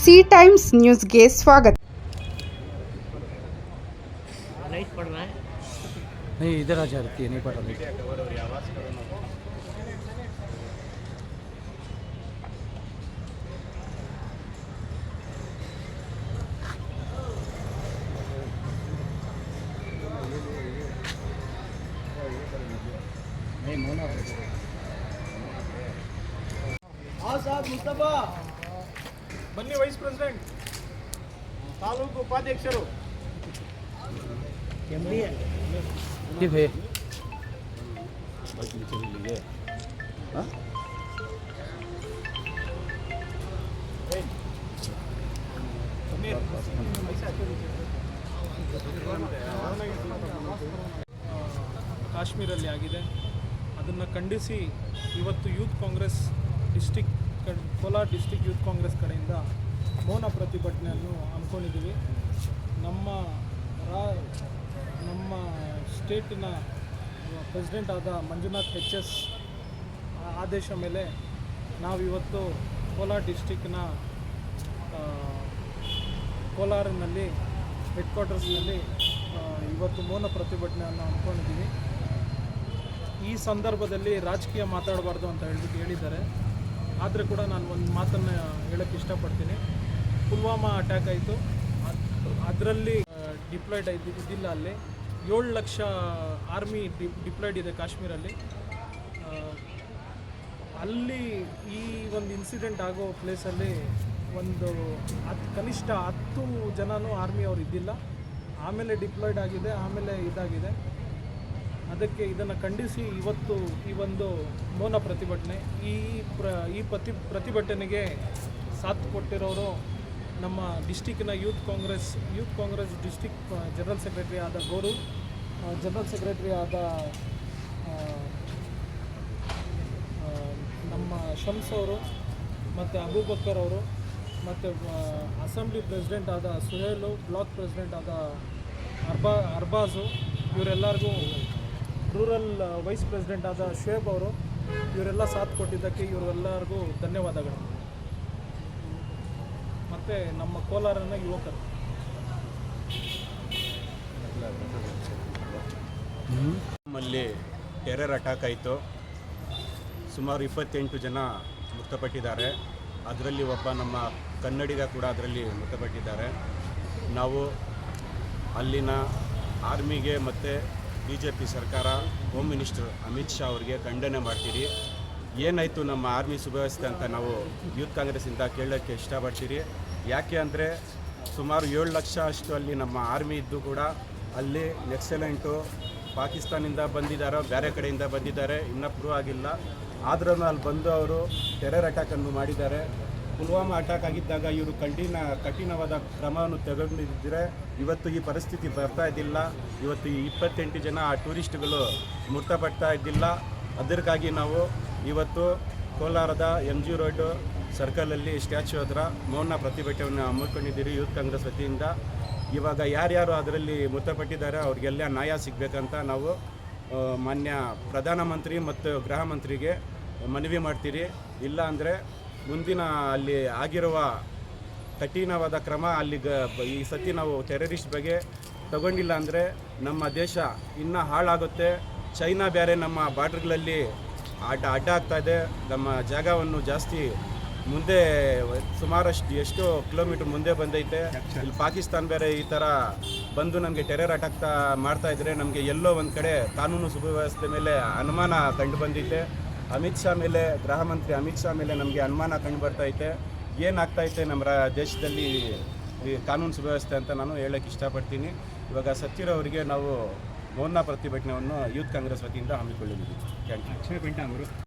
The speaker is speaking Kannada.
ಸಿ ಟೈಮ್ಸ್ ನ್ಯೂಸ್ಗೆ ಸ್ವಾಗತ. नहीं इधर आ जाती है नहीं पता नहीं ಆಸಾದ್ ಮುಸ್ತಫಾ ಬನ್ನಿ, ವೈಸ್ ಪ್ರೆಸಿಡೆಂಟ್, ತಾಲೂಕು ಉಪಾಧ್ಯಕ್ಷರು. ठीक है ಕಾಶ್ಮೀರಲ್ಲಿ ಆಗಿದೆ. ಅದನ್ನು ಖಂಡಿಸಿ ಇವತ್ತು youth Congress Kolar district youth Congress ಕಡೆಯಿಂದ ಮೌನ ಪ್ರತಿಭಟನೆಯನ್ನು ಹಮ್ಮಿಕೊಂಡಿದ್ದೀವಿ. ನಮ್ಮ ಸ್ಟೇಟಿನ ಪ್ರೆಸಿಡೆಂಟ್ ಆದ ಮಂಜುನಾಥ್ HS ಆದೇಶ ಮೇಲೆ ನಾವಿವತ್ತು ಕೋಲಾರ ಡಿಸ್ಟಿಕ್ನ ಕೋಲಾರಿನಲ್ಲಿ ಹೆಡ್ ಕ್ವಾರ್ಟರ್ಸ್ನಲ್ಲಿ ಇವತ್ತು ಮೌನ ಪ್ರತಿಭಟನೆಯನ್ನು ಹಮ್ಮಿಕೊಂಡಿದ್ದೀವಿ. ಈ ಸಂದರ್ಭದಲ್ಲಿ ರಾಜಕೀಯ ಮಾತಾಡಬಾರ್ದು ಅಂತ ಹೇಳಿದ್ದಾರೆ. ಆದರೆ ಕೂಡ ನಾನು ಒಂದು ಮಾತನ್ನು ಹೇಳೋಕ್ಕೆ ಇಷ್ಟಪಡ್ತೀನಿ. ಪುಲ್ವಾಮಾ ಅಟ್ಯಾಕ್ ಆಯಿತು, ಅದರಲ್ಲಿ ಡಿಪ್ಲಾಯ್ಡ್ ಇದ್ದಿಲ್ಲ. ಅಲ್ಲಿ 7 ಲಕ್ಷ ಆರ್ಮಿ ಡಿಪ್ಲಾಯ್ಡ್ ಇದೆ ಕಾಶ್ಮೀರಲ್ಲಿ. ಅಲ್ಲಿ ಈ ಒಂದು ಇನ್ಸಿಡೆಂಟ್ ಆಗೋ ಪ್ಲೇಸಲ್ಲಿ ಕನಿಷ್ಠ 10 ಜನನೂ ಆರ್ಮಿಯವರು ಇದ್ದಿಲ್ಲ. ಆಮೇಲೆ ಡಿಪ್ಲಾಯ್ಡ್ ಆಗಿದೆ, ಆಮೇಲೆ ಇದಾಗಿದೆ. ಅದಕ್ಕೆ ಇದನ್ನು ಖಂಡಿಸಿ ಇವತ್ತು ಈ ಒಂದು ಮೌನ ಪ್ರತಿಭಟನೆ. ಈ ಪ್ರತಿಭಟನೆಗೆ ಸಾಥ್ ಕೊಟ್ಟಿರೋರು ನಮ್ಮ ಡಿಸ್ಟಿಕ್ಕಿನ Youth Congress district general secretary ಆದ ಗೌರವ್, ಜನರಲ್ ಸೆಕ್ರೆಟರಿ ಆದ ನಮ್ಮ ಶಮ್ಸ್ ಅವರು, ಮತ್ತು ಅಬೂಬಕ್ಕರ್ ಅವರು, ಮತ್ತು ಅಸೆಂಬ್ಲಿ ಪ್ರೆಸಿಡೆಂಟ್ ಆದ ಸುಹೇಲು, ಬ್ಲಾಕ್ ಪ್ರೆಸಿಡೆಂಟ್ ಆದ ಅರ್ಬಾಜು, ಇವರೆಲ್ಲರಿಗೂ ರೂರಲ್ ವೈಸ್ ಪ್ರೆಸಿಡೆಂಟ್ ಆದ ಶೇಬ್ ಅವರು, ಇವರೆಲ್ಲ ಸಾಥ್ ಕೊಟ್ಟಿದ್ದಕ್ಕೆ ಇವರೆಲ್ಲರಿಗೂ ಧನ್ಯವಾದಗಳು. ಮತ್ತು ನಮ್ಮ ಕೋಲಾರನ ಯುವಕರು ನಮ್ಮಲ್ಲಿ ಟೆರರ್ ಅಟ್ಯಾಕ್ ಆಯಿತು. ಸುಮಾರು 28 ಜನ ಮೃತಪಟ್ಟಿದ್ದಾರೆ. ಅದರಲ್ಲಿ ಒಬ್ಬ ನಮ್ಮ ಕನ್ನಡಿಗ ಕೂಡ ಅದರಲ್ಲಿ ಮೃತಪಟ್ಟಿದ್ದಾರೆ. ನಾವು ಅಲ್ಲಿನ ಆರ್ಮಿಗೆ ಮತ್ತು BJP ಸರ್ಕಾರ, ಹೋಮ್ ಮಿನಿಸ್ಟರ್ ಅಮಿತ್ ಶಾ ಅವರಿಗೆ ಖಂಡನೆ ಮಾಡ್ತೀರಿ. ಏನಾಯಿತು ನಮ್ಮ ಆರ್ಮಿ ಸುವ್ಯವಸ್ಥೆ ಅಂತ ನಾವು ಯೂತ್ ಕಾಂಗ್ರೆಸ್ಸಿಂದ ಕೇಳೋಕ್ಕೆ ಇಷ್ಟಪಡ್ತೀರಿ. ಯಾಕೆ ಅಂದರೆ ಸುಮಾರು 7 ಲಕ್ಷ ಅಷ್ಟು ಅಲ್ಲಿ ನಮ್ಮ ಆರ್ಮಿ ಇದ್ದು ಕೂಡ ಅಲ್ಲಿ ನೆಕ್ಸಲೆಂಟು ಪಾಕಿಸ್ತಾನಿಂದ ಬಂದಿದ್ದಾರೋ ಬೇರೆ ಕಡೆಯಿಂದ ಬಂದಿದ್ದಾರೆ, ಇನ್ನೂ ಪ್ರೂವ್ ಆಗಿಲ್ಲ. ಆದ್ರೂ ಅಲ್ಲಿ ಬಂದು ಅವರು ಟೆರರ್ ಅಟ್ಯಾಕನ್ನು ಮಾಡಿದ್ದಾರೆ. ಪುಲ್ವಾಮಾ ಅಟ್ಯಾಕ್ ಆಗಿದ್ದಾಗ ಇವರು ಕಠಿಣವಾದ ಕ್ರಮವನ್ನು ತೆಗೆದುಕೊಂಡಿದ್ದರೆ ಇವತ್ತು ಈ ಪರಿಸ್ಥಿತಿ ಬರ್ತಾ ಇದ್ದಿಲ್ಲ. ಇವತ್ತು ಈ 28 ಜನ ಟೂರಿಸ್ಟ್ಗಳು ಮೃತಪಡ್ತಾ ಇದ್ದಿಲ್ಲ. ಅದಕ್ಕಾಗಿ ನಾವು ಇವತ್ತು ಕೋಲಾರದ MG ರೋಡ್ ಸರ್ಕಲಲ್ಲಿ ಸ್ಟ್ಯಾಚ್ಯೂ ಹತ್ರ ಮೌನ ಪ್ರತಿಭಟನೆಯನ್ನು ಹಮ್ಮಿಕೊಂಡಿದ್ದೀರಿ ಯೂತ್ ಕಾಂಗ್ರೆಸ್ ವತಿಯಿಂದ. ಇವಾಗ ಯಾರ್ಯಾರು ಅದರಲ್ಲಿ ಮೃತಪಟ್ಟಿದ್ದಾರೆ ಅವ್ರಿಗೆಲ್ಲ ನ್ಯಾಯ ಸಿಗಬೇಕಂತ ನಾವು ಮಾನ್ಯ ಪ್ರಧಾನಮಂತ್ರಿ ಮತ್ತು ಗೃಹ ಮಂತ್ರಿಗೆ ಮನವಿ ಮಾಡ್ತೀರಿ. ಇಲ್ಲ ಅಂದರೆ ಮುಂದಿನ ಅಲ್ಲಿ ಆಗಿರುವ ಕಠಿಣವಾದ ಕ್ರಮ ಈ ಸತಿ ನಾವು ಟೆರರಿಸ್ಟ್ ಬಗ್ಗೆ ತಗೊಂಡಿಲ್ಲ ಅಂದರೆ ನಮ್ಮ ದೇಶ ಇನ್ನೂ ಹಾಳಾಗುತ್ತೆ. ಚೈನಾ ಬೇರೆ ನಮ್ಮ ಬಾರ್ಡ್ರ್ಗಳಲ್ಲಿ ಅಡ್ಡ ಆಗ್ತಾ ಇದೆ. ನಮ್ಮ ಜಾಗವನ್ನು ಜಾಸ್ತಿ ಮುಂದೆ ಎಷ್ಟೋ ಕಿಲೋಮೀಟ್ರ್ ಮುಂದೆ ಬಂದೈತೆ. ಇಲ್ಲಿ ಪಾಕಿಸ್ತಾನ ಬೇರೆ ಈ ಥರ ಬಂದು ನಮಗೆ ಟೆರರ್ ಅಟ್ಯಾಕ್ ಮಾಡ್ತಾಯಿದ್ರೆ ನಮಗೆ ಎಲ್ಲೋ ಒಂದು ಕಡೆ ಕಾನೂನು ಸುವ್ಯವಸ್ಥೆ ಮೇಲೆ ಅನುಮಾನ ಕಂಡು ಬಂದೈತೆ. ಅಮಿತ್ ಶಾ ಮೇಲೆ, ಗೃಹ ಮಂತ್ರಿ ಅಮಿತ್ ಶಾ ಮೇಲೆ ನಮಗೆ ಅನುಮಾನ ಕಂಡು ಬರ್ತೈತೆ. ಏನಾಗ್ತೈತೆ ನಮ್ಮ ದೇಶದಲ್ಲಿ ಈ ಕಾನೂನು ಸುವ್ಯವಸ್ಥೆ ಅಂತ ನಾನು ಹೇಳೋಕ್ಕೆ ಇಷ್ಟಪಡ್ತೀನಿ. ಇವಾಗ ಸತ್ತಿರೋರಿಗೆ ನಾವು ಮೌನ ಪ್ರತಿಭಟನೆಯನ್ನು ಯೂತ್ ಕಾಂಗ್ರೆಸ್ ವತಿಯಿಂದ ಹಮ್ಮಿಕೊಳ್ಳಿದ್ದೀವಿ. Thank you.